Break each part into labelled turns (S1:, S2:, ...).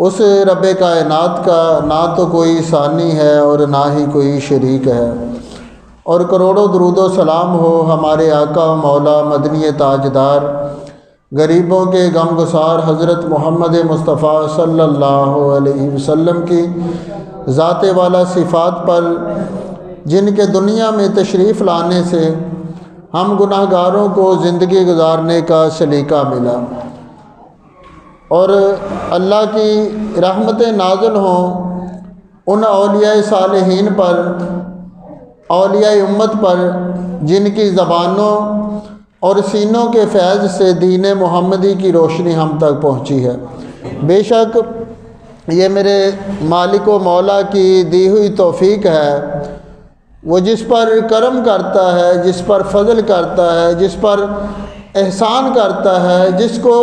S1: اس رب کائنات کا نہ تو کوئی ثانی ہے اور نہ ہی کوئی شریک ہے، اور کروڑوں درود و سلام ہو ہمارے آقا و مولا مدنی تاجدار غریبوں کے غم گسار حضرت محمد مصطفیٰ صلی اللہ علیہ وسلم کی ذات والا صفات پر، جن کے دنیا میں تشریف لانے سے ہم گناہ گاروں کو زندگی گزارنے کا سلیقہ ملا، اور اللہ کی رحمتیں نازل ہوں ان اولیاء صالحین پر، اولیاء امت پر، جن کی زبانوں اور سینوں کے فیض سے دین محمدی کی روشنی ہم تک پہنچی ہے۔ بے شک یہ میرے مالک و مولا کی دی ہوئی توفیق ہے، وہ جس پر کرم کرتا ہے، جس پر فضل کرتا ہے، جس پر احسان کرتا ہے، جس کو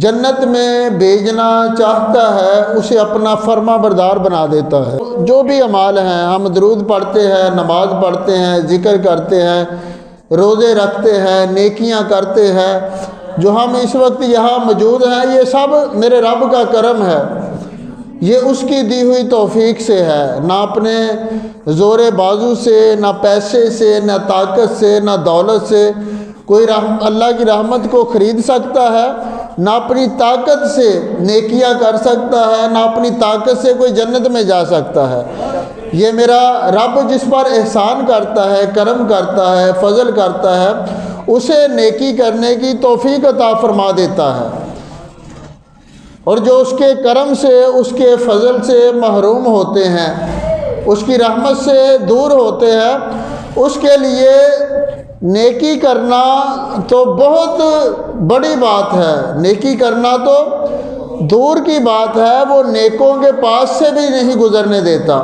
S1: جنت میں بھیجنا چاہتا ہے اسے اپنا فرما بردار بنا دیتا ہے۔ جو بھی اعمال ہیں، ہم درود پڑھتے ہیں، نماز پڑھتے ہیں، ذکر کرتے ہیں، روزے رکھتے ہیں، نیکیاں کرتے ہیں، جو ہم اس وقت یہاں موجود ہیں، یہ سب میرے رب کا کرم ہے، یہ اس کی دی ہوئی توفیق سے ہے۔ نہ اپنے زور بازو سے، نہ پیسے سے، نہ طاقت سے، نہ دولت سے کوئی اللہ کی رحمت کو خرید سکتا ہے، نہ اپنی طاقت سے نیکیاں کر سکتا ہے، نہ اپنی طاقت سے کوئی جنت میں جا سکتا ہے۔ یہ میرا رب جس پر احسان کرتا ہے، کرم کرتا ہے، فضل کرتا ہے، اسے نیکی کرنے کی توفیق عطا فرما دیتا ہے، اور جو اس کے کرم سے، اس کے فضل سے محروم ہوتے ہیں، اس کی رحمت سے دور ہوتے ہیں، اس کے لیے نیکی کرنا تو بہت بڑی بات ہے، نیکی کرنا تو دور کی بات ہے، وہ نیکوں کے پاس سے بھی نہیں گزرنے دیتا۔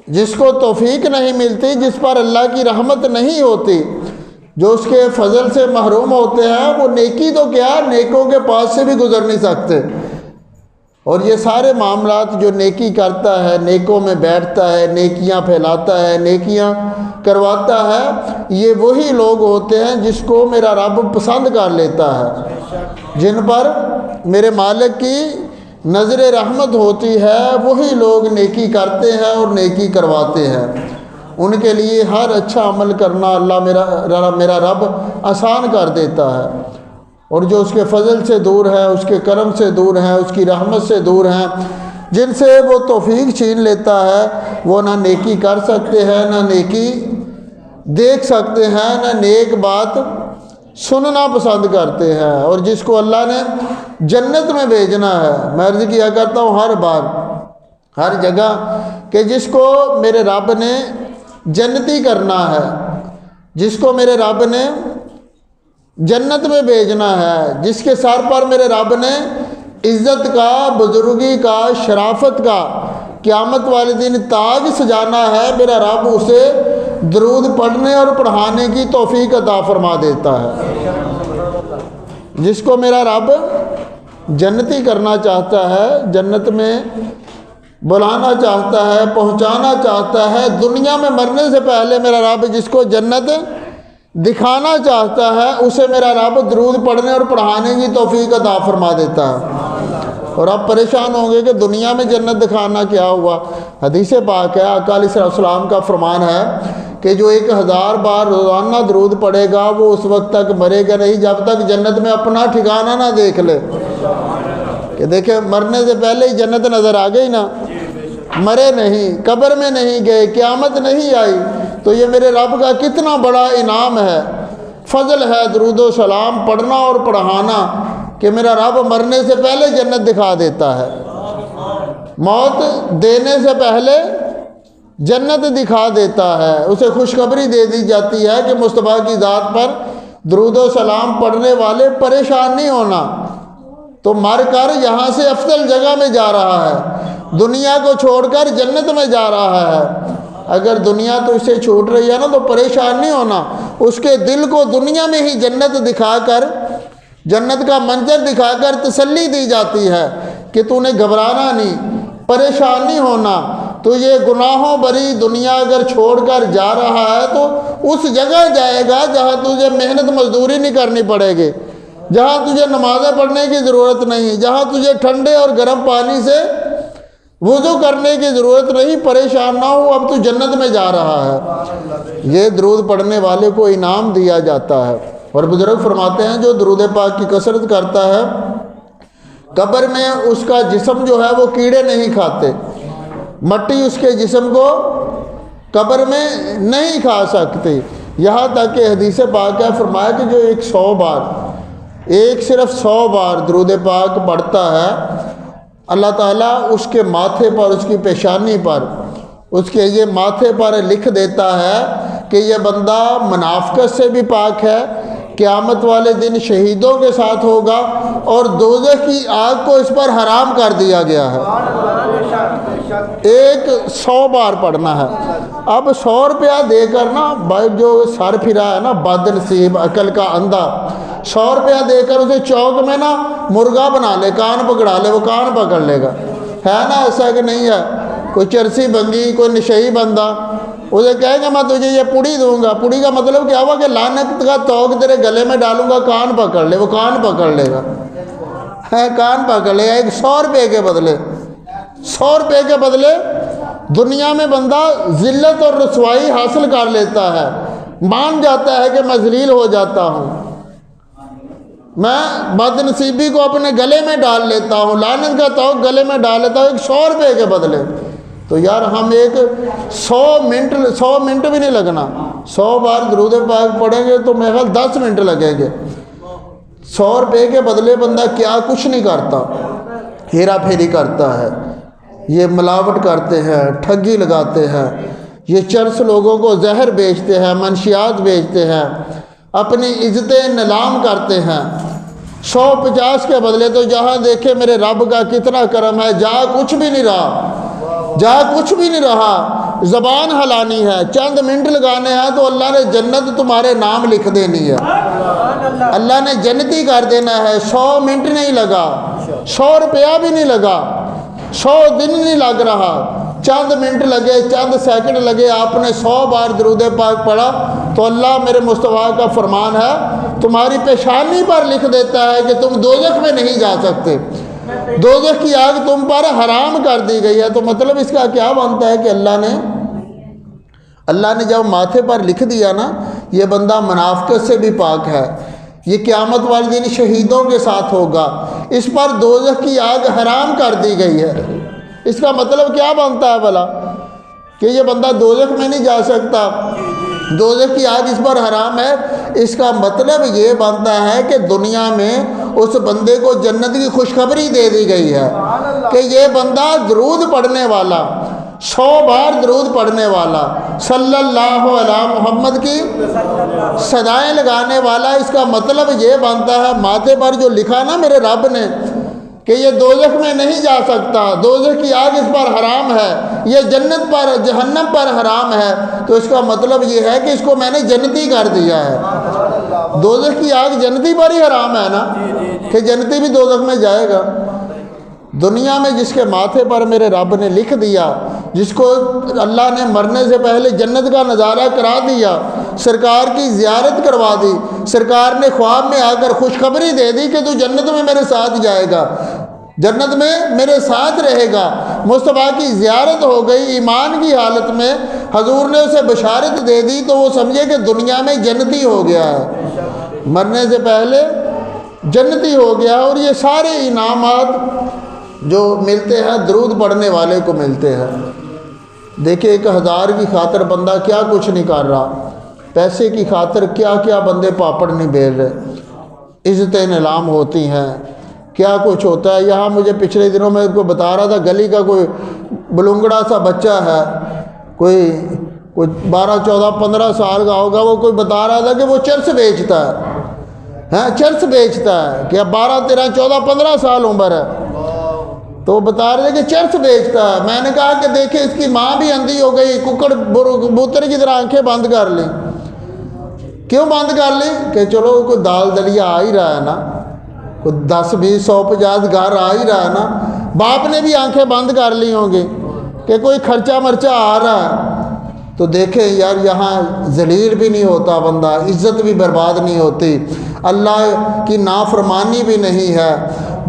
S1: جس کو توفیق نہیں ملتی، جس پر اللہ کی رحمت نہیں ہوتی، جو اس کے فضل سے محروم ہوتے ہیں، وہ نیکی تو کیا نیکوں کے پاس سے بھی گزر نہیں سکتے۔ اور یہ سارے معاملات جو نیکی کرتا ہے، نیکوں میں بیٹھتا ہے، نیکیاں پھیلاتا ہے، نیکیاں کرواتا ہے، یہ وہی لوگ ہوتے ہیں جس کو میرا رب پسند کر لیتا ہے، جن پر میرے مالک کی نظر رحمت ہوتی ہے، وہی لوگ نیکی کرتے ہیں اور نیکی کرواتے ہیں۔ ان کے لیے ہر اچھا عمل کرنا میرا رب آسان کر دیتا ہے، اور جو اس کے فضل سے دور ہیں، اس کے کرم سے دور ہیں، اس کی رحمت سے دور ہیں، جن سے وہ توفیق چھین لیتا ہے، وہ نہ نیکی کر سکتے ہیں، نہ نیکی دیکھ سکتے ہیں، نہ نیک بات سننا پسند کرتے ہیں۔ اور جس کو اللہ نے جنت میں بھیجنا ہے، میں عرض کیا کرتا ہوں ہر بار، ہر جگہ، کہ جس کو میرے رب نے جنتی کرنا ہے، جس کو میرے رب نے جنت میں بھیجنا ہے، جس کے سر پر میرے رب نے عزت کا، بزرگی کا، شرافت کا قیامت والے دن تاج سجانا ہے، میرا رب اسے درود پڑھنے اور پڑھانے کی توفیق عطا فرما دیتا ہے۔ جس کو میرا رب جنتی کرنا چاہتا ہے، جنت میں بلانا چاہتا ہے، پہنچانا چاہتا ہے، دنیا میں مرنے سے پہلے میرا رب جس کو جنت دکھانا چاہتا ہے، اسے میرا رب درود پڑھنے اور پڑھانے کی توفیق عطا فرما دیتا ہے۔ اور آپ پریشان ہوں گے کہ دنیا میں جنت دکھانا کیا ہوا؟ حدیث پاک ہے، آقا علیہ السلام کا فرمان ہے کہ جو 1000 بار روزانہ درود پڑھے گا، وہ اس وقت تک مرے گا نہیں جب تک جنت میں اپنا ٹھکانہ نہ دیکھ لے۔ کہ دیکھیں مرنے سے پہلے ہی جنت نظر آ گئی نا، مرے نہیں، قبر میں نہیں گئے، قیامت نہیں آئی، تو یہ میرے رب کا کتنا بڑا انعام ہے، فضل ہے درود و سلام پڑھنا اور پڑھانا، کہ میرا رب مرنے سے پہلے جنت دکھا دیتا ہے، موت دینے سے پہلے جنت دکھا دیتا ہے، اسے خوشخبری دے دی جاتی ہے کہ مصطفیٰ کی ذات پر درود و سلام پڑھنے والے پریشان نہیں ہونا، تو مر کر یہاں سے افضل جگہ میں جا رہا ہے، دنیا کو چھوڑ کر جنت میں جا رہا ہے۔ اگر دنیا تو اسے چھوٹ رہی ہے نا، تو پریشان نہیں ہونا، اس کے دل کو دنیا میں ہی جنت دکھا کر، جنت کا منظر دکھا کر تسلی دی جاتی ہے کہ تو نے گھبرانا نہیں، پریشان نہیں ہونا، تو یہ گناہوں بری دنیا اگر چھوڑ کر جا رہا ہے تو اس جگہ جائے گا جہاں تجھے محنت مزدوری نہیں کرنی پڑے گی، جہاں تجھے نمازیں پڑھنے کی ضرورت نہیں، جہاں تجھے ٹھنڈے اور گرم پانی سے وضو کرنے کی ضرورت نہیں، پریشان نہ ہو، اب تو جنت میں جا رہا ہے۔ یہ درود پڑھنے والے کو انعام دیا جاتا ہے۔ اور بزرگ فرماتے ہیں جو درود پاک کی کثرت کرتا ہے قبر میں اس کا جسم جو ہے وہ کیڑے نہیں کھاتے، مٹی اس کے جسم کو قبر میں نہیں کھا سکتی۔ یہاں تک کہ حدیث پاک ہے فرمایا کہ جو صرف 100 بار درود پاک پڑھتا ہے، اللہ تعالیٰ اس کے ماتھے پر، اس کی پیشانی پر، اس کے یہ ماتھے پر لکھ دیتا ہے کہ یہ بندہ منافقت سے بھی پاک ہے، قیامت والے دن شہیدوں کے ساتھ ہوگا، اور دوزخ کی آگ کو اس پر حرام کر دیا گیا ہے۔ 100 بار پڑھنا ہے۔ اب 100 روپیہ دے کر نا بھائی جو سر پھرا ہے نا بد نصیب عقل کا اندھا، 100 روپیہ دے کر اسے چوک میں نا مرغا بنا لے، کان پکڑا لے، وہ کان پکڑ لے گا، ہے نا؟ ایسا کہ نہیں ہے؟ کوئی چرسی بنگی، کوئی نشئی بندہ اسے کہے گا میں تجھے یہ پوڑی دوں گا، پوڑی کا مطلب کیا ہوا کہ لعنت کا توق تیرے گلے میں ڈالوں گا، کان پکڑ لے، وہ کان پکڑ لے گا، ہے کان پکڑ لے گا۔ 100 روپے کے بدلے 100 روپے کے بدلے دنیا میں بندہ ذلت اور رسوائی حاصل کر لیتا ہے، مان جاتا ہے کہ میں ذلیل ہو جاتا ہوں، میں بد نصیبی کو اپنے گلے میں ڈال لیتا ہوں، لعنت کا توق گلے میں ڈال لیتا ہوں 100 روپے کے بدلے۔ تو یار ہم 100 منٹ بھی نہیں لگنا، 100 بار درود پاک پڑھیں گے تو میرے خیال 10 منٹ لگیں گے۔ 100 روپے کے بدلے بندہ کیا کچھ نہیں کرتا، ہیرا پھیری کرتا ہے، یہ ملاوٹ کرتے ہیں، ٹھگی لگاتے ہیں، یہ چرس لوگوں کو زہر بیچتے ہیں، منشیات بیچتے ہیں، اپنی عزتیں نیلام کرتے ہیں۔ 150 کے بدلے تو جہاں دیکھے میرے رب کا کتنا کرم ہے، جا کچھ بھی نہیں رہا، زبان ہلانی ہے، چند منٹ لگانے ہیں تو اللہ نے جنت تمہارے نام لکھ دینی ہے، اللہ نے جنتی کر دینا ہے۔ 100 منٹ نہیں لگا، 100 روپیہ بھی نہیں لگا، 100 دن نہیں لگ رہا، چند منٹ لگے، چند سیکنڈ لگے، آپ نے 100 بار درود پاک پڑھا تو اللہ میرے مصطفیٰ کا فرمان ہے تمہاری پیشانی پر لکھ دیتا ہے کہ تم دوزخ میں نہیں جا سکتے، دوزخ کی آگ تم پر حرام کر دی گئی ہے۔ تو مطلب اس کا کیا بنتا ہے کہ اللہ نے جب ماتھے پر لکھ دیا نا یہ بندہ منافقت سے بھی پاک ہے، یہ قیامت والے دن شہیدوں کے ساتھ ہوگا، اس پر دوزخ کی آگ حرام کر دی گئی ہے، اس کا مطلب کیا بنتا ہے بھلا کہ یہ بندہ دوزخ میں نہیں جا سکتا، دوزخ کی آگ اس پر حرام ہے۔ اس کا مطلب یہ بنتا ہے کہ دنیا میں اس بندے کو جنت کی خوشخبری دے دی گئی ہے کہ یہ بندہ درود پڑھنے والا، 100 بار درود پڑھنے والا، صلی اللہ علیہ محمد کی صدائیں لگانے والا، اس کا مطلب یہ بنتا ہے ماتھے پر جو لکھا نا میرے رب نے کہ یہ دوزخ میں نہیں جا سکتا، دوزخ کی آگ اس پر حرام ہے، یہ جنت پر جہنم پر حرام ہے، تو اس کا مطلب یہ ہے کہ اس کو میں نے جنتی کر دیا ہے۔ دوزخ کی آگ جنتی پر ہی حرام ہے نا کہ جنتی بھی دوزخ میں جائے گا۔ دنیا میں جس کے ماتھے پر میرے رب نے لکھ دیا، جس کو اللہ نے مرنے سے پہلے جنت کا نظارہ کرا دیا، سرکار کی زیارت کروا دی، سرکار نے خواب میں آ کر خوشخبری دے دی کہ تو جنت میں میرے ساتھ جائے گا، جنت میں میرے ساتھ رہے گا، مصطفیٰ کی زیارت ہو گئی ایمان کی حالت میں، حضور نے اسے بشارت دے دی تو وہ سمجھے کہ دنیا میں جنتی ہو گیا ہے، مرنے سے پہلے جنتی ہو گیا۔ اور یہ سارے انعامات جو ملتے ہیں درود پڑھنے والے کو ملتے ہیں۔ دیکھیں 1000 کی خاطر بندہ کیا کچھ نہیں کر رہا، پیسے کی خاطر کیا کیا بندے پاپڑ نہیں بیل رہے، عزتیں نیلام ہوتی ہیں، کیا کچھ ہوتا ہے۔ یہاں مجھے پچھلے دنوں میں کو بتا رہا تھا گلی کا کوئی بلونگڑا سا بچہ ہے، کوئی 12 14 15 سال کا ہوگا، وہ کوئی بتا رہا تھا کہ وہ چرس بیچتا ہے، چرس بیچتا ہے کہ 12 13 14 15 سال عمر ہے، تو وہ بتا رہے تھے کہ چرس بیچتا ہے۔ میں نے کہا کہ دیکھیں اس کی ماں بھی اندھی ہو گئی، ککڑ کبوتر کی طرح آنکھیں بند کر لی، کیوں بند کر لی کہ چلو کوئی دال دلیا آ ہی رہا ہے نا، کوئی 10 20 100 50 گھر آ ہی رہا ہے نا، باپ نے بھی آنکھیں بند کر لی ہوں گی کہ کوئی خرچہ مرچہ آ رہا ہے۔ تو دیکھیں یار یہاں ذلیل بھی نہیں ہوتا بندہ، عزت بھی برباد نہیں ہوتی، اللہ کی نافرمانی بھی نہیں ہے،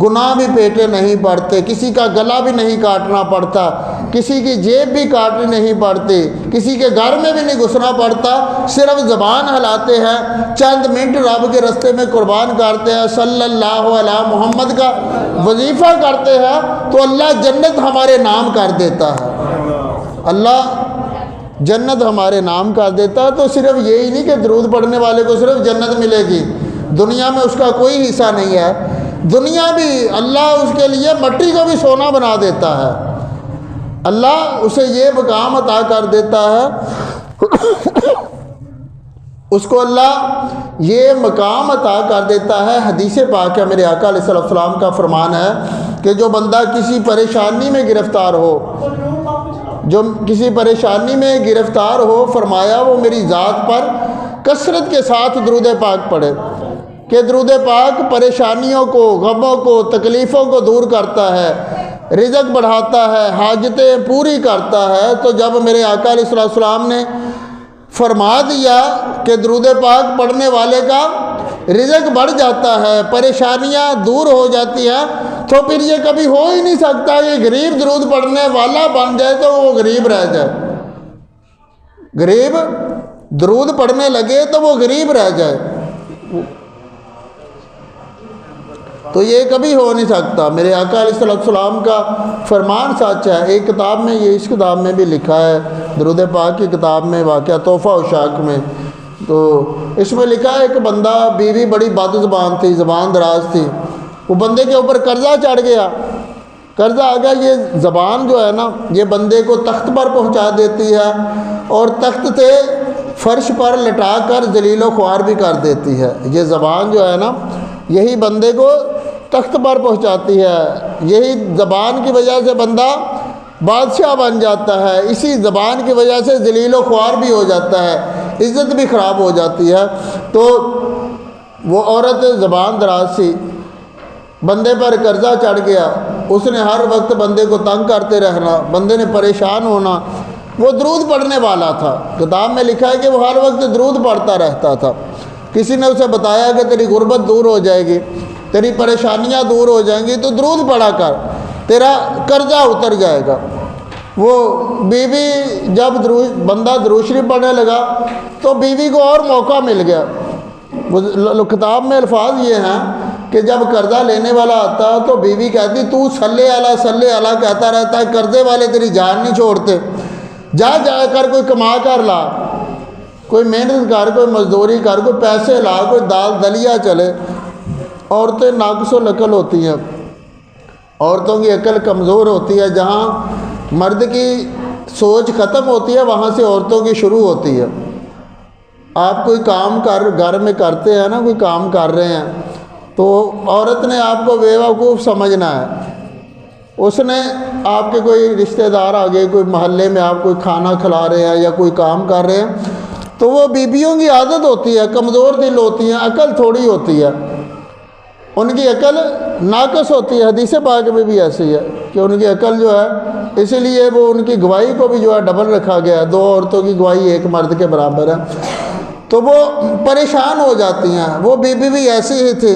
S1: گناہ بھی پیٹے نہیں پڑتے، کسی کا گلا بھی نہیں کاٹنا پڑتا، کسی کی جیب بھی کاٹنی نہیں پڑتی، کسی کے گھر میں بھی نہیں گھسنا پڑتا، صرف زبان ہلاتے ہیں، چند منٹ رب کے راستے میں قربان کرتے ہیں، صلی اللہ علیہ محمد کا وظیفہ کرتے ہیں تو اللہ جنت ہمارے نام کر دیتا ہے، اللہ جنت ہمارے نام کر دیتا ہے۔ تو صرف یہی نہیں کہ درود پڑھنے والے کو صرف جنت ملے گی، دنیا میں اس کا کوئی حصہ نہیں ہے، دنیا بھی اللہ اس کے لیے مٹی کو بھی سونا بنا دیتا ہے، اللہ اسے یہ مقام عطا کر دیتا ہے، اس کو اللہ یہ مقام عطا کر دیتا ہے۔ حدیث پاک ہے، میرے آقا علیہ السلام کا فرمان ہے کہ جو بندہ کسی پریشانی میں گرفتار ہو، جو کسی پریشانی میں گرفتار ہو، فرمایا وہ میری ذات پر کثرت کے ساتھ درود پاک پڑھے، کہ درود پاک پریشانیوں کو، غموں کو، تکلیفوں کو دور کرتا ہے، رزق بڑھاتا ہے، حاجتیں پوری کرتا ہے۔ تو جب میرے آقا علیہ السلام نے فرما دیا کہ درود پاک پڑھنے والے کا رزق بڑھ جاتا ہے، پریشانیاں دور ہو جاتی ہیں، تو پھر یہ کبھی ہو ہی نہیں سکتا کہ غریب درود پڑھنے والا بن جائے تو وہ غریب رہ جائے، غریب درود پڑھنے لگے تو وہ غریب رہ جائے، تو یہ کبھی ہو نہیں سکتا۔ میرے آقا علیہ السلام کا فرمان سچ ہے۔ ایک کتاب میں یہ اس کتاب میں بھی لکھا ہے، درود پاک کی کتاب میں واقعہ تحفہ اشاق میں، تو اس میں لکھا ہے ایک بندہ، بیوی بڑی بد زبان تھی، زبان دراز تھی، وہ بندے کے اوپر قرضہ چڑھ گیا، قرضہ آ گیا، یہ زبان جو ہے نا یہ بندے کو تخت پر پہنچا دیتی ہے اور تخت سے فرش پر لٹا کر ذلیل و خوار بھی کر دیتی ہے۔ یہ زبان جو ہے نا یہی بندے کو تخت پر پہنچاتی ہے، یہی زبان کی وجہ سے بندہ بادشاہ بن جاتا ہے، اسی زبان کی وجہ سے ذلیل و خوار بھی ہو جاتا ہے، عزت بھی خراب ہو جاتی ہے۔ تو وہ عورت زبان دراز سی، بندے پر قرضہ چڑھ گیا، اس نے ہر وقت بندے کو تنگ کرتے رہنا، بندے نے پریشان ہونا، وہ درود پڑھنے والا تھا، کتاب میں لکھا ہے کہ وہ ہر وقت درود پڑھتا رہتا تھا۔ کسی نے اسے بتایا کہ تیری غربت دور ہو جائے گی، تیری پریشانیاں دور ہو جائیں گی، تو درود پڑھا کر، تیرا قرضہ اتر جائے گا۔ وہ بیوی جب بندہ درود شریف پڑھنے لگا تو بیوی کو اور موقع مل گیا۔ وہ کتاب میں الفاظ یہ ہیں کہ جب قرضہ لینے والا آتا تو بیوی کہتی تو صلی اللہ کہتا رہتا ہے، قرضے والے تیری جان نہیں چھوڑتے، جا کر کوئی کما کر لا، کوئی محنت کر، کوئی مزدوری کر، کوئی پیسے لا، کوئی دال دلیا چلے۔ عورتیں ناقص العقل ہوتی ہیں، عورتوں کی عقل کمزور ہوتی ہے، جہاں مرد کی سوچ ختم ہوتی ہے وہاں سے عورتوں کی شروع ہوتی ہے۔ آپ کوئی کام گھر میں کرتے ہیں نا، کوئی کام کر رہے ہیں تو عورت نے آپ کو بیوقوف سمجھنا ہے، اس نے آپ کے کوئی رشتہ دار آگے، کوئی محلے میں آپ کوئی کھانا کھلا رہے ہیں یا کوئی کام کر رہے ہیں، تو وہ بیویوں کی عادت ہوتی ہے، کمزور دل ہوتی ہیں، عقل تھوڑی ہوتی ہے، ان کی عقل ناقص ہوتی ہے۔ حدیث پاک میں بھی ایسی ہے کہ ان کی عقل جو ہے، اسی لیے وہ ان کی گواہی کو بھی جو ہے ڈبل رکھا گیا ہے، 2 عورتوں کی گواہی 1 مرد کے برابر ہے، تو وہ پریشان ہو جاتی ہیں۔ وہ بیوی بھی ایسی ہی تھی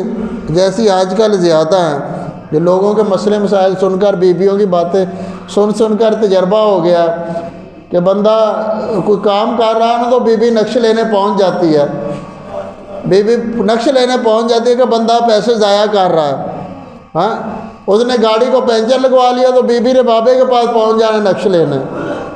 S1: جیسی آج کل زیادہ ہیں، جو لوگوں کے مسئلے مسائل سن کر، بیویوں کی باتیں سن کر تجربہ ہو گیا کہ بندہ کوئی کام کر رہا ہے نا تو بیوی نقش لینے پہنچ جاتی ہے، بیوی نقش لینے پہنچ جاتی ہے کہ بندہ پیسے ضائع کر رہا ہے، ہاں اس نے گاڑی کو پنچر لگوا لیا تو بیوی نے بابے کے پاس پہنچ جانا نقش لینے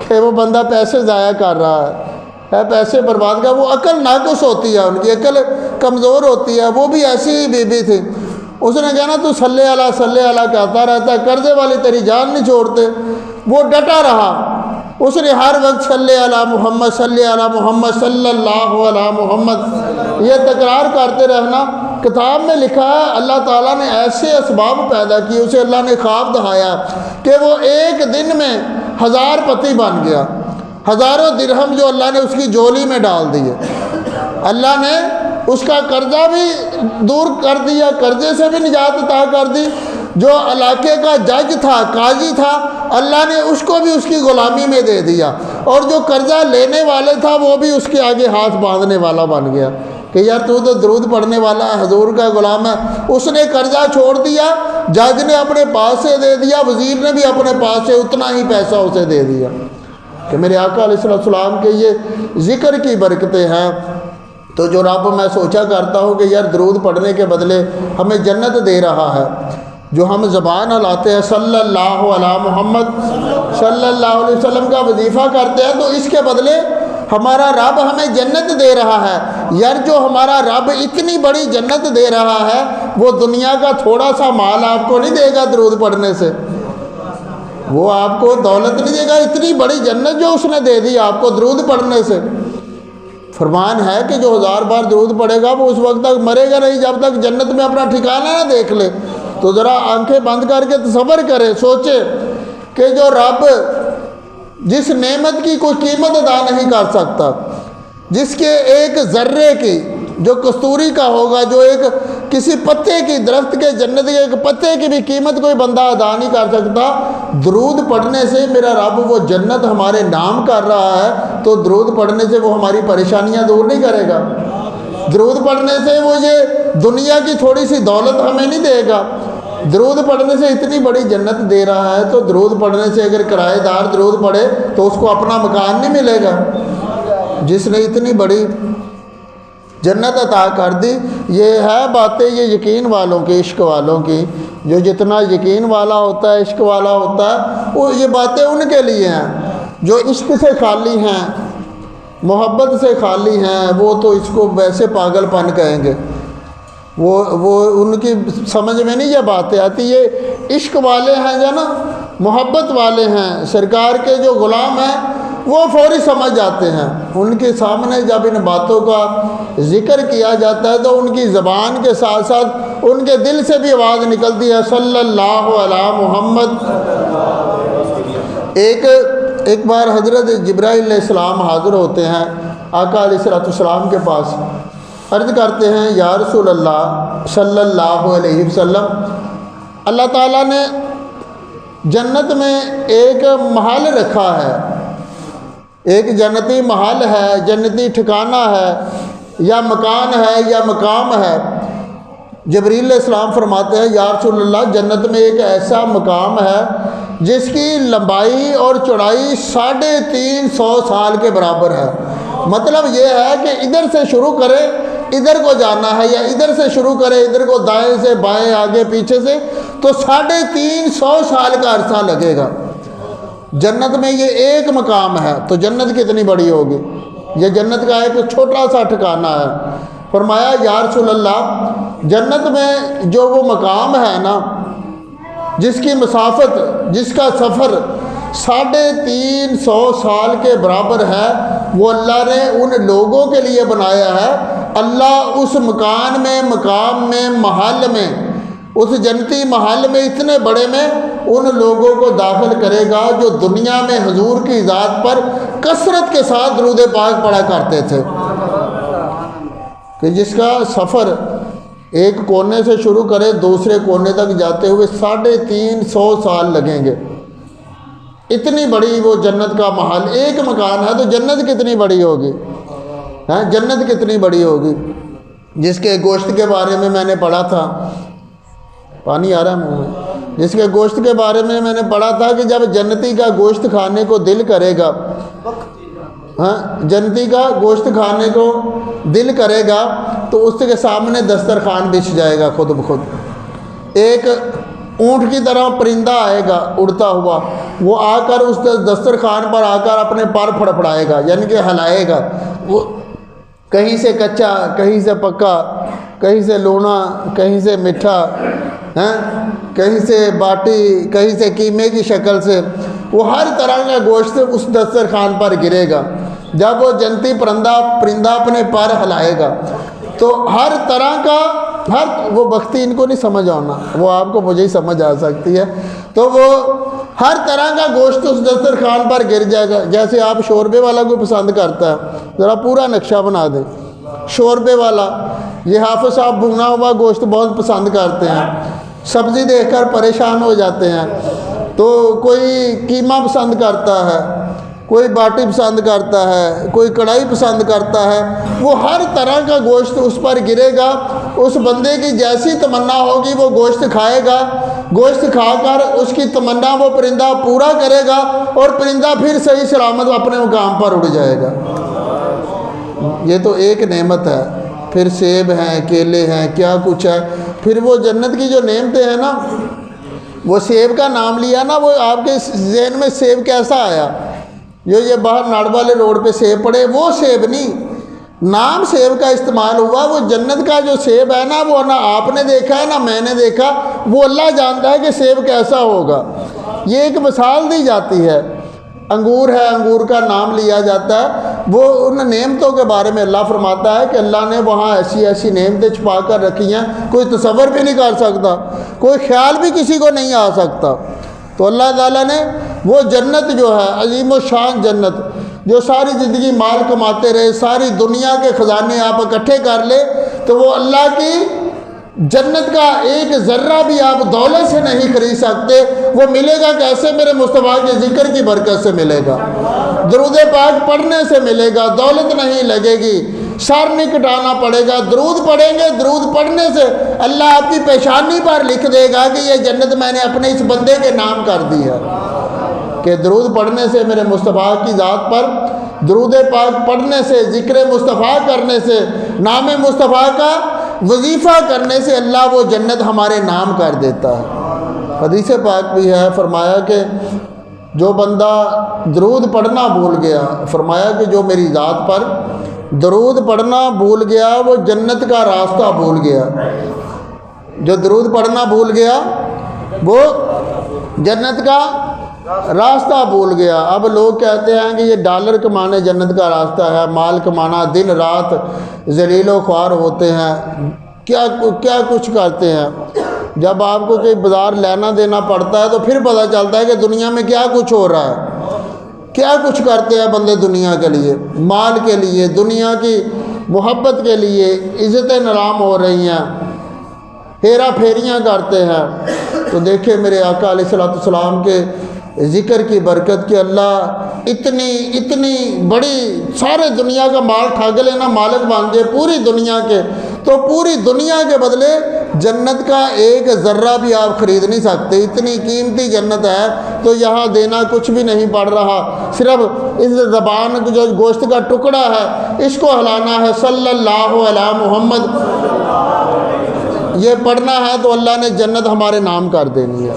S1: کہ وہ بندہ پیسے ضائع کر رہا ہے، پیسے برباد کر۔ وہ عقل ناقص ہوتی ہے، ان کی عقل کمزور ہوتی ہے۔ وہ بھی ایسی ہی بیوی تھی، اس نے کہنا تو صلی اللہ کہتا رہتا ہے، قرضے والے تیری جان نہیں چھوڑتے۔ وہ ڈٹا رہا، اس نے ہر وقت صلی اللہ محمد صلی اللہ علیہ محمد یہ تکرار کرتے رہنا۔ کتاب میں لکھا ہے اللہ تعالیٰ نے ایسے اسباب پیدا کیے، اسے اللہ نے خواب دکھایا کہ وہ ایک دن میں 1000 پتی بن گیا، ہزاروں درہم جو اللہ نے اس کی جولی میں ڈال دیے، اللہ نے اس کا قرضہ بھی دور کر دیا، قرضے سے بھی نجات عطا کر دی۔ جو علاقے کا جج تھا، قاضی تھا، اللہ نے اس کو بھی اس کی غلامی میں دے دیا، اور جو قرضہ لینے والے تھا وہ بھی اس کے آگے ہاتھ باندھنے والا بن گیا۔ کہ یار تو درود پڑھنے والا ہے، حضور کا غلام ہے. اس نے قرضہ چھوڑ دیا، جج نے اپنے پاس سے دے دیا، وزیر نے بھی اپنے پاس سے اتنا ہی پیسہ اسے دے دیا کہ میرے آقا علیہ السلام کے یہ ذکر کی برکتیں ہیں. تو جو رب میں سوچا کرتا ہوں کہ یار درود پڑھنے کے بدلے ہمیں جنت دے رہا ہے، جو ہم زبان ہلاتے ہیں صلی اللہ علی محمد صلی اللہ علیہ وسلم کا وظیفہ کرتے ہیں، تو اس کے بدلے ہمارا رب ہمیں جنت دے رہا ہے. یار جو ہمارا رب اتنی بڑی جنت دے رہا ہے، وہ دنیا کا تھوڑا سا مال آپ کو نہیں دے گا درود پڑھنے سے، وہ آپ کو دولت نہیں دے گا، اتنی بڑی جنت جو اس نے دے دی آپ کو درود پڑھنے سے. فرمان ہے کہ جو 1000 بار درود پڑھے گا وہ اس وقت تک مرے گا نہیں جب تک جنت میں اپنا ٹھکانہ نہ دیکھ لے. تو ذرا آنکھیں بند کر کے تصور کرے، سوچے کہ جو رب جس نعمت کی کوئی قیمت ادا نہیں کر سکتا، جس کے ایک ذرے کی جو کستوری کا ہوگا، جو ایک کسی پتے کی درخت کے جنت کے ایک پتے کی بھی قیمت کوئی بندہ ادا نہیں کر سکتا، درود پڑھنے سے میرا رب وہ جنت ہمارے نام کر رہا ہے. تو درود پڑھنے سے وہ ہماری پریشانیاں دور نہیں کرے گا، درود پڑھنے سے وہ یہ دنیا کی تھوڑی سی دولت ہمیں نہیں دے گا. درود پڑھنے سے اتنی بڑی جنت دے رہا ہے، تو درود پڑھنے سے اگر کرایہ دار درود پڑھے تو اس کو اپنا مکان نہیں ملے گا. جس نے اتنی بڑی جنت عطا کر دی. یہ ہے باتیں یہ یقین والوں کی، عشق والوں کی. جو جتنا یقین والا ہوتا ہے، عشق والا ہوتا ہے، وہ یہ باتیں ان کے لیے ہیں. جو عشق سے خالی ہیں، محبت سے خالی ہیں، وہ تو اس کو ویسے پاگل پن کہیں گے. وہ ان کی سمجھ میں نہیں یہ باتیں آتی. یہ عشق والے ہیں جو نا، محبت والے ہیں، سرکار کے جو غلام ہیں، وہ فوری سمجھ جاتے ہیں. ان کے سامنے جب ان باتوں کا ذکر کیا جاتا ہے تو ان کی زبان کے ساتھ ساتھ ان کے دل سے بھی آواز نکلتی ہے صلی اللہ علی محمد. ایک بار حضرت جبرائیل علیہ السلام حاضر ہوتے ہیں آقا علیہ السلام کے پاس، عرض کرتے ہیں یا رسول اللہ صلی اللہ علیہ وسلم، اللہ تعالیٰ نے جنت میں ایک محل رکھا ہے، ایک جنتی محل ہے، جنتی ٹھکانہ ہے یا مکان ہے یا مقام ہے. جبریل علیہ السلام فرماتے ہیں یا رسول اللہ، جنت میں ایک ایسا مقام ہے جس کی لمبائی اور چوڑائی 350 سال کے برابر ہے. مطلب یہ ہے کہ ادھر سے شروع کرے ادھر کو جانا ہے، یا ادھر سے شروع کرے ادھر کو دائیں سے بائیں آگے پیچھے سے، تو 350 سال کا عرصہ لگے گا. جنت میں یہ ایک مقام ہے، تو جنت کتنی بڑی ہوگی. یہ جنت کا ایک چھوٹا سا ٹھکانہ ہے. فرمایا یا رسول اللہ، جنت میں جو وہ مقام ہے نا، جس کی مسافت، جس کا سفر 350 سال کے برابر ہے، وہ اللہ نے ان لوگوں کے لیے بنایا ہے. اللہ اس مکان میں، مقام میں، محل میں، اس جنتی محل میں، اتنے بڑے میں ان لوگوں کو داخل کرے گا جو دنیا میں حضور کی ذات پر کثرت کے ساتھ درود پاک پڑھا کرتے تھے، کہ جس کا سفر ایک کونے سے شروع کرے دوسرے کونے تک جاتے ہوئے 350 سال لگیں گے. اتنی بڑی وہ جنت کا محل، ایک مکان ہے، تو جنت کتنی بڑی ہوگی، جنت کتنی بڑی ہوگی. جس کے گوشت کے بارے میں نے پڑھا تھا، پانی آ رہا ہے منہ میں، جس کے گوشت کے بارے میں نے پڑھا تھا کہ جب جنتی کا گوشت کھانے کو دل کرے گا، جنتی کا گوشت کھانے کو دل کرے گا تو اس کے سامنے دسترخوان بچھ جائے گا خود بخود. ایک اونٹ کی طرح پرندہ آئے گا اڑتا ہوا، وہ آ کر اس دسترخوان پر آ کر اپنے پر پھڑپڑائے گا، یعنی کہ ہلائے گا. وہ کہیں سے کچا، کہیں سے پکا، کہیں سے لونا، کہیں سے میٹھا، کہیں سے باٹی، کہیں سے قیمے کی شکل سے، وہ ہر طرح کا گوشت اس دسترخوان پر گرے گا. جب وہ جنتی پرندہ اپنے پر ہلائے گا تو ہر طرح کا، وہ بختی ان کو نہیں سمجھ آنا، وہ آپ کو مجھے ہی سمجھ آ سکتی ہے. تو وہ ہر طرح کا گوشت اس دسترخوان پر گر جائے گا. جیسے آپ شوربے والا کوئی پسند کرتا ہے، ذرا پورا نقشہ بنا دیں. شوربے والا، یہ حافظ صاحب بھونا ہوا گوشت بہت پسند کرتے ہیں، سبزی دیکھ کر پریشان ہو جاتے ہیں. تو کوئی قیمہ پسند کرتا ہے، کوئی باٹی پسند کرتا ہے، کوئی کڑھائی پسند کرتا ہے، وہ ہر طرح کا گوشت اس پر گرے گا، اس بندے کی جیسی تمنا ہوگی وہ گوشت کھائے گا، گوشت کھا کر اس کی تمنا وہ پرندہ پورا کرے گا اور پرندہ پھر صحیح سلامت اپنے مقام پر اڑ جائے گا۔ یہ تو ایک نعمت ہے، پھر سیب ہیں، کیلے ہیں، کیا کچھ ہے، پھر وہ جنت کی جو نعمتیں ہیں نا، وہ سیب کا نام لیا نا، وہ آپ کے ذہن میں سیب کیسا آیا؟ جو یہ باہر ناڑ والے روڈ پہ سیب پڑے وہ سیب نہیں، نام سیب کا استعمال ہوا، وہ جنت کا جو سیب ہے نا، وہ نہ آپ نے دیکھا ہے نہ میں نے دیکھا، وہ اللہ جانتا ہے کہ سیب کیسا ہوگا۔ یہ ایک مثال دی جاتی ہے۔ انگور ہے، انگور کا نام لیا جاتا ہے، وہ ان نعمتوں کے بارے میں اللہ فرماتا ہے کہ اللہ نے وہاں ایسی ایسی نعمتیں چھپا کر رکھی ہیں، کوئی تصور بھی نہیں کر سکتا، کوئی خیال بھی کسی کو نہیں آ سکتا۔ تو اللہ تعالیٰ نے وہ جنت جو ہے، عظیم و شان جنت، جو ساری زندگی مال کماتے رہے، ساری دنیا کے خزانے آپ اکٹھے کر لے تو وہ اللہ کی جنت کا ایک ذرہ بھی آپ دولت سے نہیں خرید سکتے۔ وہ ملے گا کیسے؟ میرے مصطفیٰ کے ذکر کی برکت سے ملے گا، درود پاک پڑھنے سے ملے گا، دولت نہیں لگے گی، سر نہیں کٹانا پڑے گا، درود پڑھیں گے، درود پڑھنے سے اللہ آپ کی پیشانی پر لکھ دے گا کہ یہ جنت میں نے اپنے اس بندے کے نام کر دی ہے۔ کہ درود پڑھنے سے میرے مصطفیٰ کی ذات پر، درود پاک پڑھنے سے، ذکر مصطفیٰ کرنے سے، نام مصطفیٰ کا وظیفہ کرنے سے اللہ وہ جنت ہمارے نام کر دیتا ہے۔ حدیث پاک بھی ہے، فرمایا کہ جو بندہ درود پڑھنا بھول گیا، فرمایا کہ جو میری ذات پر درود پڑھنا بھول گیا وہ جنت کا راستہ بھول گیا۔ جو درود پڑھنا بھول گیا وہ جنت کا راستہ بھول گیا۔ اب لوگ کہتے ہیں کہ یہ ڈالر کمانے جنت کا راستہ ہے، مال کمانا، دن رات ذلیل و خوار ہوتے ہیں، کیا کچھ کرتے ہیں۔ جب آپ کو کوئی بازار لینا دینا پڑتا ہے تو پھر پتہ چلتا ہے کہ دنیا میں کیا کچھ ہو رہا ہے، کیا کچھ کرتے ہیں بندے دنیا کے لیے، مال کے لیے، دنیا کی محبت کے لیے، عزتیں نرام ہو رہی ہیں، ہیرا پھیریاں کرتے ہیں۔ تو دیکھیں میرے آقا علیہ السلام کے ذکر کی برکت کہ اللہ اتنی بڑی، سارے دنیا کا مال ٹھگ لینا، مالک بن جائے پوری دنیا کے، تو پوری دنیا کے بدلے جنت کا ایک ذرہ بھی آپ خرید نہیں سکتے۔ اتنی قیمتی جنت ہے تو یہاں دینا کچھ بھی نہیں پڑ رہا، صرف اس زبان جو گوشت کا ٹکڑا ہے اس کو ہلانا ہے، صلی اللہ علیہ محمد، یہ پڑھنا ہے تو اللہ نے جنت ہمارے نام کر دینی ہے۔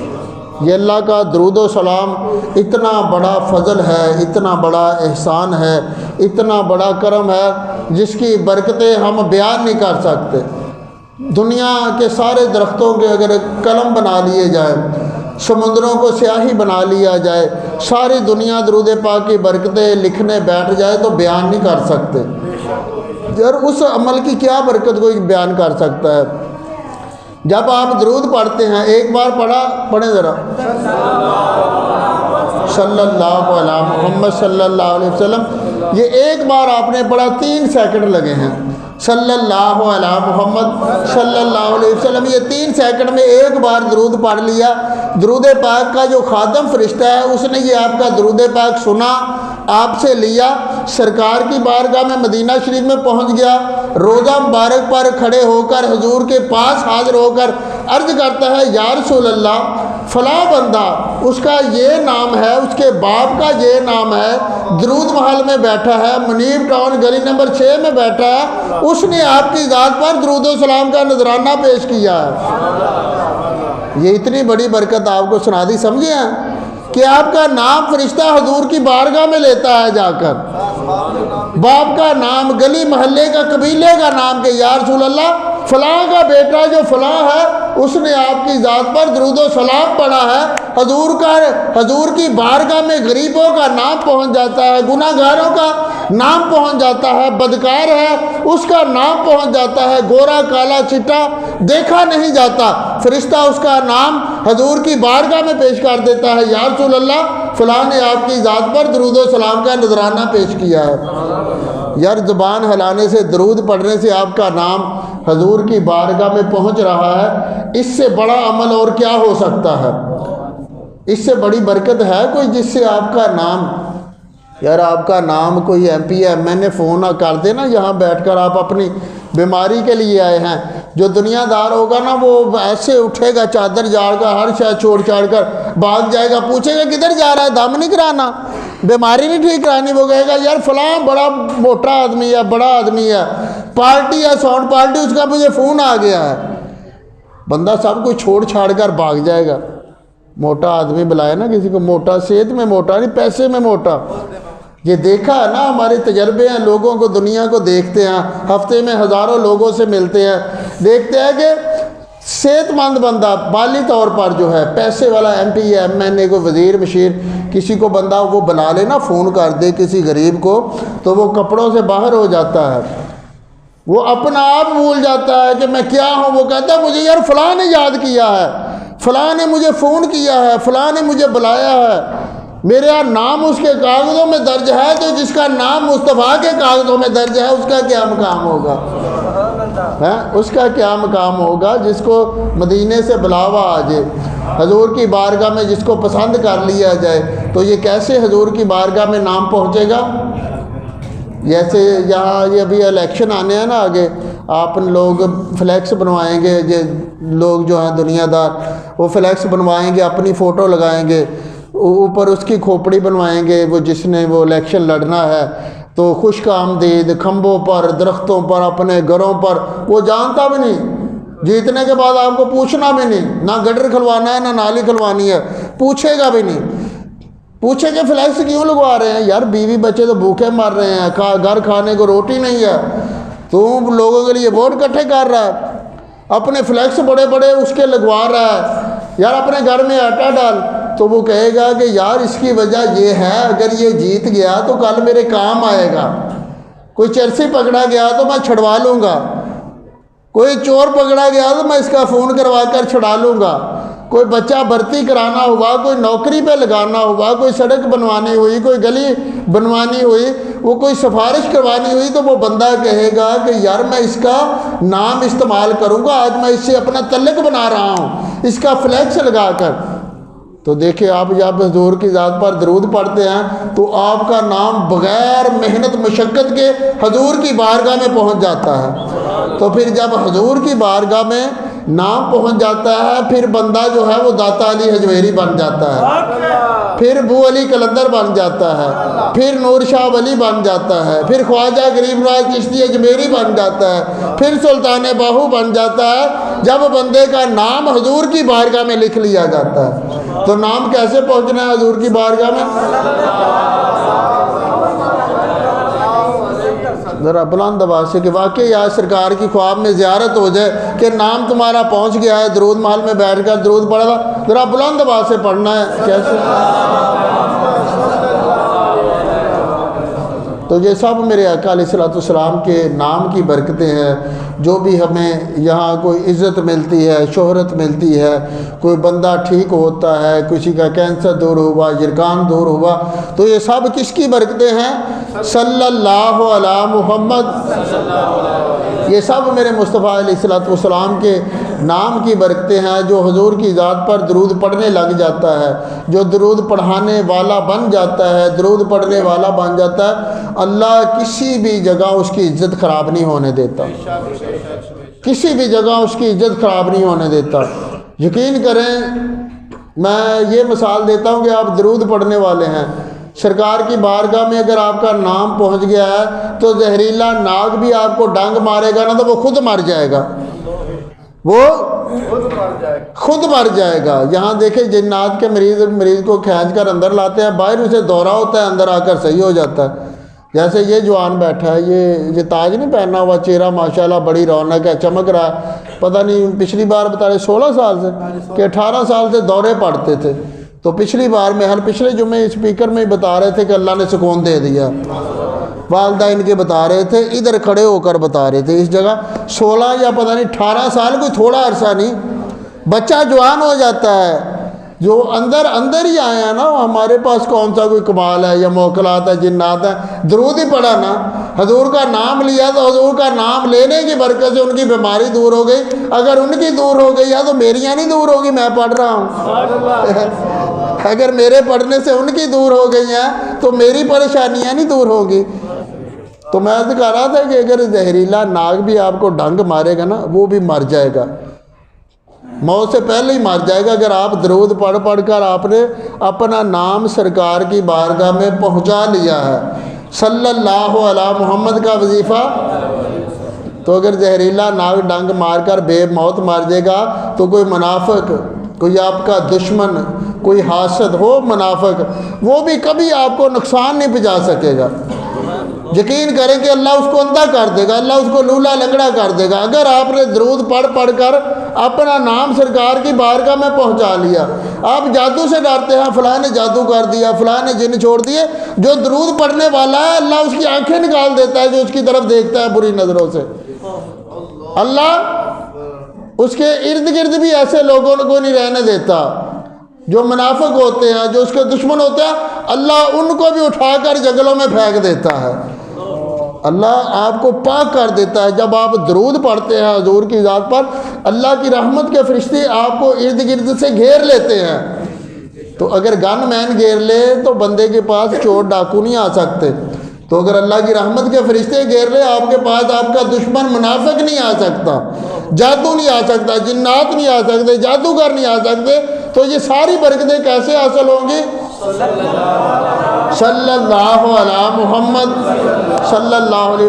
S1: یہ اللہ کا درود و سلام اتنا بڑا فضل ہے، اتنا بڑا احسان ہے، اتنا بڑا کرم ہے جس کی برکتیں ہم بیان نہیں کر سکتے۔ دنیا کے سارے درختوں کے اگر قلم بنا لیے جائیں، سمندروں کو سیاہی بنا لیا جائے، ساری دنیا درود پاک کی برکتیں لکھنے بیٹھ جائے تو بیان نہیں کر سکتے۔ یار اس عمل کی کیا برکت کوئی بیان کر سکتا ہے؟ جب آپ درود پڑھتے ہیں، ایک بار پڑھیں ذرا، صلی اللہ علیہ محمد صلی اللہ علیہ وسلم، یہ ایک بار آپ نے پڑھا 3 سیکنڈ لگے ہیں، صلی اللہ علیہ محمد صلی اللہ علیہ وسلم، یہ 3 سیکنڈ میں ایک بار درود پڑھ لیا۔ درود پاک کا جو خادم فرشتہ ہے اس نے یہ آپ کا درود پاک سنا، آپ سے لیا، سرکار کی بارگاہ میں مدینہ شریف میں پہنچ گیا، روضہ مبارک پر کھڑے ہو کر حضور کے پاس حاضر ہو کر عرض کرتا ہے، یا رسول اللہ، فلاں بندہ، اس کا یہ نام ہے، اس کے باپ کا یہ نام ہے، درود محل میں بیٹھا ہے، منیب ٹاؤن گلی نمبر 6 میں بیٹھا ہے، اس نے آپ کی ذات پر درود و سلام کا نذرانہ پیش کیا ہے۔ یہ اتنی بڑی برکت آپ کو سنا دی، سمجھے ہیں کہ آپ کا نام فرشتہ حضور کی بارگاہ میں لیتا ہے جا کر، باپ کا نام، گلی محلے کا، قبیلے کا نام، کہ یا رسول اللہ فلاں کا بیٹا جو فلاں ہے اس نے آپ کی ذات پر درود و سلام پڑھا ہے۔ حضور کی بارگاہ میں غریبوں کا نام پہنچ جاتا ہے، گناہ گاروں کا نام پہنچ جاتا ہے، بدکار ہے اس کا نام پہنچ جاتا ہے، گورا کالا چٹا دیکھا نہیں جاتا، فرشتہ اس کا نام حضور کی بارگاہ میں پیش کر دیتا ہے، یا رسول اللہ فلاں نے آپ کی ذات پر درود و سلام کا نذرانہ پیش کیا ہے۔ یار زبان ہلانے سے، درود پڑھنے سے آپ کا نام حضور کی بارگاہ میں پہنچ رہا ہے، اس سے بڑا عمل اور کیا ہو سکتا ہے؟ اس سے بڑی برکت ہے کوئی جس سے آپ کا نام یار آپ کا نام کوئی M P M N A phone کر دے نا یہاں بیٹھ کر آپ اپنی بیماری کے لیے آئے ہیں. جو دنیا دار ہوگا نا وہ ایسے اٹھے گا چادر جاڑ کر ہر شے چھوڑ چھاڑ کر بھاگ جائے گا. پوچھے گا کدھر جا رہا ہے؟ دم نہیں کرانا، بیماری نہیں ٹھیک کرانی. وہ کہے گا یار فلاں بڑا موٹا آدمی ہے، بڑا آدمی ہے، پارٹی ہے، ساؤنڈ پارٹی، اس کا مجھے فون آ گیا ہے. بندہ سب کچھ چھوڑ چھاڑ کر بھاگ جائے گا. موٹا آدمی بلائے نا کسی کو، موٹا صحت میں موٹا نہیں، پیسے میں موٹا. یہ دیکھا ہے نا، ہمارے تجربے ہیں، لوگوں کو دنیا کو دیکھتے ہیں، ہفتے میں ہزاروں لوگوں سے ملتے ہیں، دیکھتے ہیں کہ صحت مند بندہ مالی طور پر جو ہے پیسے والا ایم پی ایم این اے کو وزیر مشیر کسی کو بندہ وہ بلا لے نا، فون کر دے کسی غریب کو تو وہ کپڑوں سے باہر ہو جاتا ہے. وہ اپنا آپ بھول جاتا ہے کہ میں کیا ہوں. وہ کہتا ہے مجھے یار فلاں نے یاد کیا ہے، فلاں نے مجھے فون کیا ہے، فلاں نے مجھے بلایا ہے، میرے یہاں نام اس کے کاغذوں میں درج ہے. تو جس کا نام مصطفیٰ کے کاغذوں میں درج ہے اس کا کیا مقام ہوگا؟ اس کا کیا مقام ہوگا؟ جس کو مدینے سے بلاوا آ جائے، حضور کی بارگاہ میں جس کو پسند کر لیا جائے، تو یہ کیسے حضور کی بارگاہ میں نام پہنچے گا؟ جیسے یہاں یہ ابھی الیکشن آنے ہیں نا آگے، آپ لوگ فلیکس بنوائیں گے، یہ لوگ جو ہیں دنیا دار وہ فلیکس بنوائیں گے، اپنی فوٹو لگائیں گے، اوپر اس کی کھوپڑی بنوائیں گے، وہ جس نے وہ الیکشن لڑنا ہے تو خشک آمدید، کھمبوں پر، درختوں پر، اپنے گھروں پر. وہ جانتا بھی نہیں، جیتنے کے بعد آپ کو پوچھنا بھی نہیں، نہ گٹر کھلوانا ہے نہ نالی کھلوانی ہے، پوچھے گا بھی نہیں. پوچھے کہ فلیکس کیوں لگوا رہے ہیں؟ یار بیوی بچے تو بھوکے مر رہے ہیں، گھر کھانے کو روٹی نہیں ہے، تو لوگوں کے لیے ووٹ اکٹھے کر رہا ہے، اپنے فلیکس بڑے بڑے اس کے لگوا رہا ہے. یار اپنے گھر میں آٹا ڈال. تو وہ کہے گا کہ یار اس کی وجہ یہ ہے، اگر یہ جیت گیا تو کل میرے کام آئے گا. کوئی چرسی پکڑا گیا تو میں چھڑوا لوں گا، کوئی چور پکڑا گیا تو میں اس کا فون کروا کر چھڑا لوں گا، کوئی بچہ بھرتی کرانا ہوا، کوئی نوکری پہ لگانا ہوا، کوئی سڑک بنوانی ہوئی، کوئی گلی بنوانی ہوئی، وہ کوئی سفارش کروانی ہوئی، تو وہ بندہ کہے گا کہ یار میں اس کا نام استعمال کروں گا، آج میں اس سے اپنا تعلق بنا رہا ہوں اس کا فلیکس لگا کر. تو دیکھیں آپ جب حضور کی ذات پر درود پڑھتے ہیں تو آپ کا نام بغیر محنت مشقت کے حضور کی بارگاہ میں پہنچ جاتا ہے. تو پھر جب حضور کی بارگاہ میں نام پہنچ جاتا ہے پھر بندہ جو ہے وہ داتا علی حجویری بن جاتا ہے، پھر بو علی کلندر بن جاتا ہے، پھر نور شاہ ولی بن جاتا ہے، پھر خواجہ غریب نواز چشتی اجمیری بن جاتا ہے، پھر سلطان باہو بن جاتا ہے. جب بندے کا نام حضور کی بارگاہ میں لکھ لیا جاتا ہے تو نام کیسے پہنچنا ہے حضور کی بارگاہ میں؟ ذرا بلند آواز سے کہ واقعی آج سرکار کی خواب میں زیارت ہو جائے کہ نام تمہارا پہنچ گیا ہے، درود محل میں بیٹھ کر درود پڑھا تھا، ذرا بلند آواز سے پڑھنا ہے. کیسے؟ تو یہ سب میرے آقا علیہ الصلوۃ والسلام کے نام کی برکتیں ہیں. جو بھی ہمیں یہاں کوئی عزت ملتی ہے، شہرت ملتی ہے، کوئی بندہ ٹھیک ہوتا ہے، کسی کا کینسر دور ہوا، جرکان دور ہوا، تو یہ سب کس کی برکتیں ہیں؟ صلی اللہ علی محمد. یہ سب میرے مصطفیٰ علیہ الصلوۃ والسلام کے نام کی برکتیں ہیں. جو حضور کی ذات پر درود پڑھنے لگ جاتا ہے، جو درود پڑھانے والا بن جاتا ہے، درود پڑھنے والا بن جاتا ہے، اللہ کسی بھی جگہ اس کی عزت خراب نہیں ہونے دیتا، کسی بھی جگہ اس کی عزت خراب نہیں ہونے دیتا. یقین کریں، میں یہ مثال دیتا ہوں کہ آپ درود پڑھنے والے ہیں، سرکار کی بارگاہ میں اگر آپ کا نام پہنچ گیا ہے تو زہریلا ناگ بھی آپ کو ڈنگ مارے گا نا تو وہ خود مر جائے گا، وہ خود مر جائے گا. یہاں دیکھیں جنات کے مریض کو کھینچ کر اندر لاتے ہیں، باہر اسے دورہ ہوتا ہے، اندر آ کر صحیح ہو جاتا ہے. جیسے یہ جوان بیٹھا ہے، یہ تاج نہیں پہنا ہوا، چہرہ ماشاءاللہ بڑی رونق ہے، چمک رہا ہے. پتہ نہیں پچھلی بار بتا رہے 16 سال سے کہ 18 سال سے دورے پڑتے تھے. تو پچھلی بار میں ہر پچھلے جمعے اسپیکر میں بتا رہے تھے کہ اللہ نے سکون دے دیا. والدہ ان کے بتا رہے تھے، ادھر کھڑے ہو کر بتا رہے تھے. اس جگہ 16 یا پتہ نہیں 18 سال کوئی تھوڑا عرصہ نہیں، بچہ جوان ہو جاتا ہے. جو اندر ہی آیا نا، ہمارے پاس کون سا کوئی کمال ہے یا موکلات ہے، جنات ہے. درود ہی پڑھا نا، حضور کا نام لیا تو حضور کا نام لینے کی برکت سے ان کی بیماری دور ہو گئی. اگر ان کی دور ہو گئی یا تو میریاں نہیں دور ہوگی، میں پڑھ رہا ہوں. اگر میرے پڑھنے سے ان کی دور ہو گئی ہیں تو میری پریشانیاں نہیں دور ہوں گی۔ تو میں کہہ رہا تھا کہ اگر زہریلا ناگ بھی آپ کو ڈنگ مارے گا نا، وہ بھی مر جائے گا، موت سے پہلے ہی مر جائے گا، اگر آپ درود پڑھ پڑھ کر آپ نے اپنا نام سرکار کی بارگاہ میں پہنچا لیا ہے، صلی اللہ علی محمد کا وظیفہ۔ تو اگر زہریلا ناگ ڈنگ مار کر بے موت مار جائے گا تو کوئی منافق، کوئی آپ کا دشمن، کوئی حاسد ہو منافق، وہ بھی کبھی آپ کو نقصان نہیں پہنچا سکے گا۔ یقین کریں کہ اللہ اس کو اندھا کر دے گا، اللہ اس کو لولا لنگڑا کر دے گا، اگر آپ نے درود پڑھ پڑھ کر اپنا نام سرکار کی بارگاہ میں پہنچا لیا۔ آپ جادو سے ڈرتے ہیں، فلاں نے جادو کر دیا، فلاں نے جن چھوڑ دیے، جو درود پڑھنے والا ہے اللہ اس کی آنکھیں نکال دیتا ہے جو اس کی طرف دیکھتا ہے بری نظروں سے۔ اللہ اس کے ارد گرد بھی ایسے لوگوں کو نہیں رہنے دیتا جو منافق ہوتے ہیں، جو اس کے دشمن ہوتے ہیں، اللہ ان کو بھی اٹھا کر جنگلوں میں پھینک دیتا ہے۔ اللہ آپ کو پاک کر دیتا ہے۔ جب آپ درود پڑھتے ہیں حضور کی ذات پر، اللہ کی رحمت کے فرشتے آپ کو ارد گرد سے گھیر لیتے ہیں۔ تو اگر گن مین گھیر لے تو بندے کے پاس چور ڈاکو نہیں آ سکتے، تو اگر اللہ کی رحمت کے فرشتے گھیر لے آپ کے پاس آپ کا دشمن منافق نہیں آ سکتا، جادو نہیں آ سکتا، جنات نہیں آ سکتے، جادوگر نہیں آ سکتے۔ تو یہ ساری برکتیں کیسے حاصل ہوں گی؟ صلی اللہ علی محمد صلی اللہ علیہ